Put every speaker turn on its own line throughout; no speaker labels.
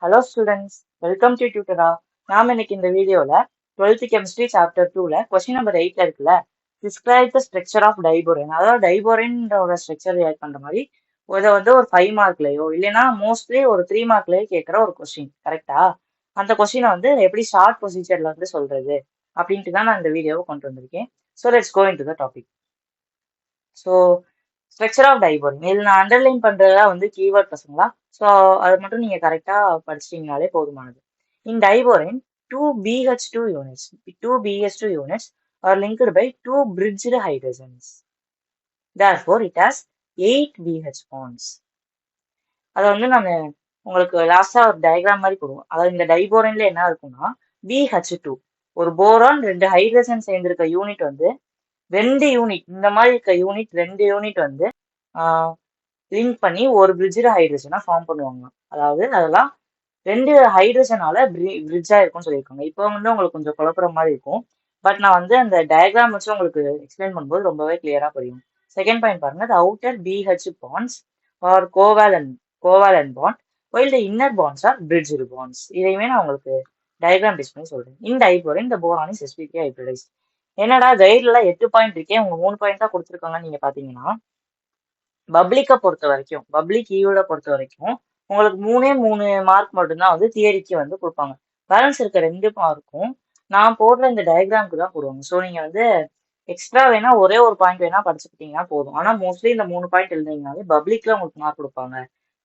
Hello students, welcome to Tutora. நாம இன்னைக்கு இந்த வீடியோல 12th chemistry chapter 2ல question number 8ல இருக்குல்ல, describe the structure of diborane. அதாவது டைபோரேனோட ஸ்ட்ரக்சர் ரியாக்ட் பண்ற மாதிரி இதை வந்து ஒரு 5 மார்க்லயோ இல்லைன்னா மோஸ்ட்லி ஒரு 3 மார்க்லயோ கேட்குற ஒரு கொஸ்டின், கரெக்டா? அந்த கொஸ்டினை வந்து எப்படி ஷார்ட் ப்ரொசீஜர்ல வந்து சொல்றது அப்படின்ட்டு தான் நான் இந்த வீடியோவை கொண்டு வந்திருக்கேன். So let's go into the topic. So structure of diborane, இதில் நான் அண்டர்லைன் பண்ணுறதா வந்து கீவேர்ட் பசங்களா. ஸோ அது மட்டும் நீங்கள் கரெக்டாக படிச்சிட்டிங்கனாலே போதுமானது. இன் diborane, two BH2 units, two BH2 units are linked by two bridged hydrogens. Therefore, it has 8 BH bonds. அதை வந்து நான் உங்களுக்கு லாஸ்டா ஒரு டயக்ராம் மாதிரி போடுவோம். அதாவது இந்த டைபோரேன்ல என்ன இருக்கும்னா, BH2 ஒரு போரான் 2 ஹைட்ரஜன் சேர்ந்திருக்க யூனிட் வந்து 2 யூனிட் இந்த மாதிரி இருக்க யூனிட் 2 யூனிட் வந்து லிங்க் பண்ணி ஒரு பிரிட்ஜ் ஹைட்ரஜனா ஃபார்ம் பண்ணுவாங்க. அதாவது அதெல்லாம் 2 ஹைட்ரஜனால பிரிட்ஜா இருக்கும்னு சொல்லியிருக்காங்க. இப்போ வந்து உங்களுக்கு கொஞ்சம் குழப்புற மாதிரி இருக்கும், பட் நான் வந்து அந்த டயக்ராம் வச்சு உங்களுக்கு எக்ஸ்பிளைன் பண்ணும்போது ரொம்பவே கிளியரா புரியும். செகண்ட் பாயிண்ட் பாருங்க, the outer BH bonds are covalent bond while the inner bonds are bridged bonds. இதையுமே நான் உங்களுக்கு டயக்ராம் பேஸ் பண்ணி சொல்றேன். இன் diborane the boron is sp3 hybridized. என்னடா கைட்ல 8 பாயிண்ட் இருக்கேன், உங்க 3 பாயிண்ட் தான் கொடுத்துருக்காங்கன்னு நீங்க பாத்தீங்கன்னா, பப்ளிக்கை பொறுத்த வரைக்கும், பப்ளிக் ஈவோட பொறுத்த வரைக்கும் உங்களுக்கு 3 மார்க் மட்டும்தான் வந்து தியரிக்கு வந்து கொடுப்பாங்க. பேலன்ஸ் இருக்க 2 மார்க்கும் நான் போடுற இந்த டயக்ராமுக்கு தான் போடுவாங்க. ஸோ நீங்க வந்து எக்ஸ்ட்ரா வேணா ஒரே ஒரு பாயிண்ட் வேணா படிச்சுக்கிட்டீங்கன்னா போதும். ஆனா மோஸ்ட்லி இந்த 3 பாயிண்ட் எழுதிங்கனாலே பப்ளிக்ல உங்களுக்கு மார்க் கொடுப்பாங்க.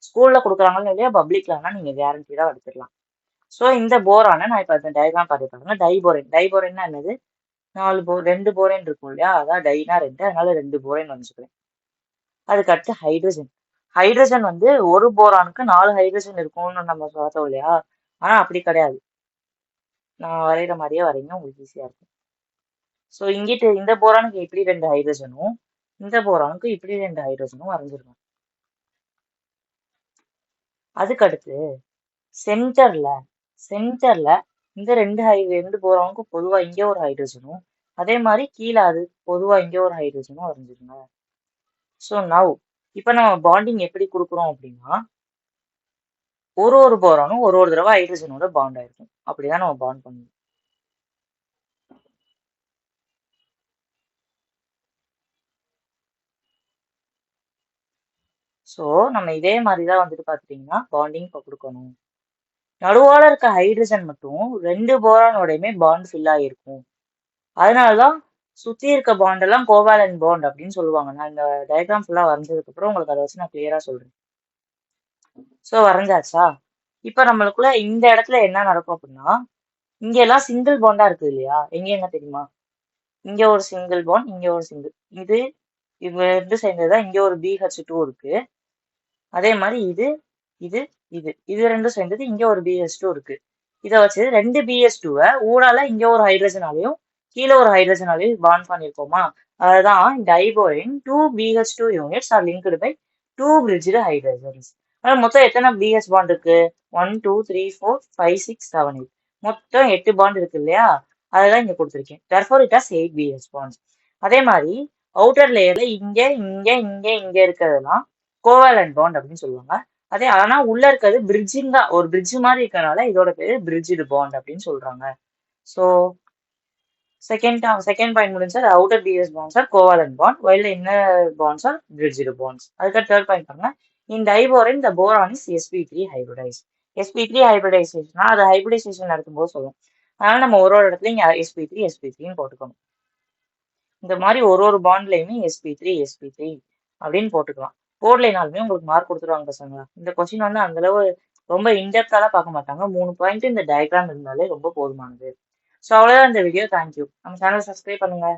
ஸ்கூல்ல கொடுக்குறாங்கன்னு இல்லையா, பப்ளிக்ல வேணா நீங்க கேரண்டீடா எடுத்துக்கலாம். ஸோ இந்த போரான நான் இப்போ இந்த டயக்ராம் பார்த்துருக்காங்க. டைபோரேன்னா என்னது, 2 போரேன் இருக்கும் இல்லையா, அதான் டைனா 2, அதனால 2 போரேன் வந்துச்சுக்கிறேன். அதுக்கு அடுத்து ஹைட்ரஜன். ஹைட்ரஜன் வந்து ஒரு போரானுக்கு 4 ஹைட்ரஜன் இருக்கும்னு நம்ம பார்த்தோம் இல்லையா, ஆனா அப்படி கிடையாது. நான் வரைகிற மாதிரியே வரைங்க, உங்களுக்கு ஈஸியா இருக்கும். ஸோ இங்கிட்டு இந்த போரானுக்கு இப்படி 2 ஹைட்ரஜனும் இந்த போரானுக்கு இப்படி 2 ஹைட்ரஜனும் வரைஞ்சிருக்கோம். அதுக்கு அடுத்து சென்டர்ல இந்த 2 போரானுக்கும் பொதுவா இங்க ஒரு ஹைட்ரஜனும், அதே மாதிரி கீழே அது பொதுவா இங்க ஒரு ஹைட்ரஜனும் வரைஞ்சிருங்க. ஸோ நவ் இப்போ நம்ம பாண்டிங் எப்படி கொடுக்குறோம் அப்படின்னா, ஒரு போரானும் ஒரு தடவை ஹைட்ரஜனோட பாண்ட் ஆயிருக்கும். அப்படிதான் நம்ம பாண்ட் பண்ணுவோம். ஸோ நம்ம இதே மாதிரிதான் வந்துட்டு பாத்துட்டீங்கன்னா பாண்டிங் இப்போ கொடுக்கணும். நடுவால இருக்க ஹைட்ரஜன் மட்டும் 2 போரானோடையுமே பாண்ட் ஃபில் ஆகிருக்கும். அதனாலதான் சுத்தி இருக்க பாண்ட் எல்லாம் கோவாலன்ட் பாண்ட் அப்படின்னு சொல்லுவாங்க. நான் இந்த டயக்ராம் ஃபுல்லா வரைஞ்சதுக்கு அப்புறம் உங்களுக்கு அதை வச்சு நான் கிளியரா சொல்றேன். ஸோ வரைஞ்சாச்சா? இப்ப நம்மளுக்குள்ள இந்த இடத்துல என்ன நடக்கும் அப்படின்னா, இங்க எல்லாம் சிங்கிள் பாண்டா இருக்குது இல்லையா, எங்க தெரியுமா, இங்க ஒரு சிங்கிள் பாண்ட், இங்க ஒரு சிங்கிள், இது ரெண்டு சேர்ந்ததுதான் இங்க ஒரு BH2 இருக்கு. அதே மாதிரி இது ரெண்டும் சேர்ந்தது இங்க ஒரு BH2 இருக்கு. இதை வச்சு 2 BH2-வை ஊடால இங்க ஒரு ஹைட்ரஜனாலையும் கீழே ஒரு ஹைட்ரஜனாலையும் பாண்ட் பண்ணிருக்கோமா, அதுதான் diborane 2 BH2 units are linked by 2 bridged hydrogens. ஆனா மொத்தம் எத்தனை BH பாண்ட் இருக்கு, 1 2 3 4 5 6 7 8, மொத்தம் 8 பாண்ட் இருக்கு இல்லையா, அதுதான் இங்க கொடுத்துருக்கேன். therefore it has 8 BH bonds. அதே மாதிரி அவுட்டர் லேயர்ல இங்க இருக்கிறதுலாம் கோவாலன்ட் பாண்ட் அப்படின்னு சொல்லுவாங்க. அதே ஆனா உள்ள இருக்கிறது பிரிட்ஜிங் தான், ஒரு பிரிட்ஜ் மாதிரி இருக்கனால இதோட பேரு பிரிட்ஜ்டு பாண்ட் அப்படின்னு சொல்றாங்க. ஸோ செகண்ட் பாயிண்ட் முடிஞ்சா, outer BH bonds are covalent bond while the inner bonds are bridged bonds. அதுக்கு தேர்ட் பாயிண்ட் பாருங்க, in diborane the boron is sp3 hybridized. sp3 hybridization அது ஹைபிரிடைசேஷன் நடக்கும்போது சொல்லுவோம். அதனால நம்ம ஒரு இடத்துல இங்க sp3 போட்டுக்கணும். இந்த மாதிரி ஒரு பாண்ட்லயுமே sp3 அப்படின்னு போட்டுக்கலாம். போடலைனாலுமே உங்களுக்கு மார்க் கொடுத்துருவாங்க பசங்க. இந்த கொஸ்டின் வந்து அந்த அளவு ரொம்ப இன்டெப்தாலாம் பார்க்க மாட்டாங்க. 3 பாயிண்ட் இந்த டயக்ராம் இருந்தாலே ரொம்ப போதுமானது. ஸோ அவ்வளோதான் இந்த வீடியோ. தேங்க்யூ. நம்ம சேனல் சப்ஸ்கிரைப் பண்ணுங்க.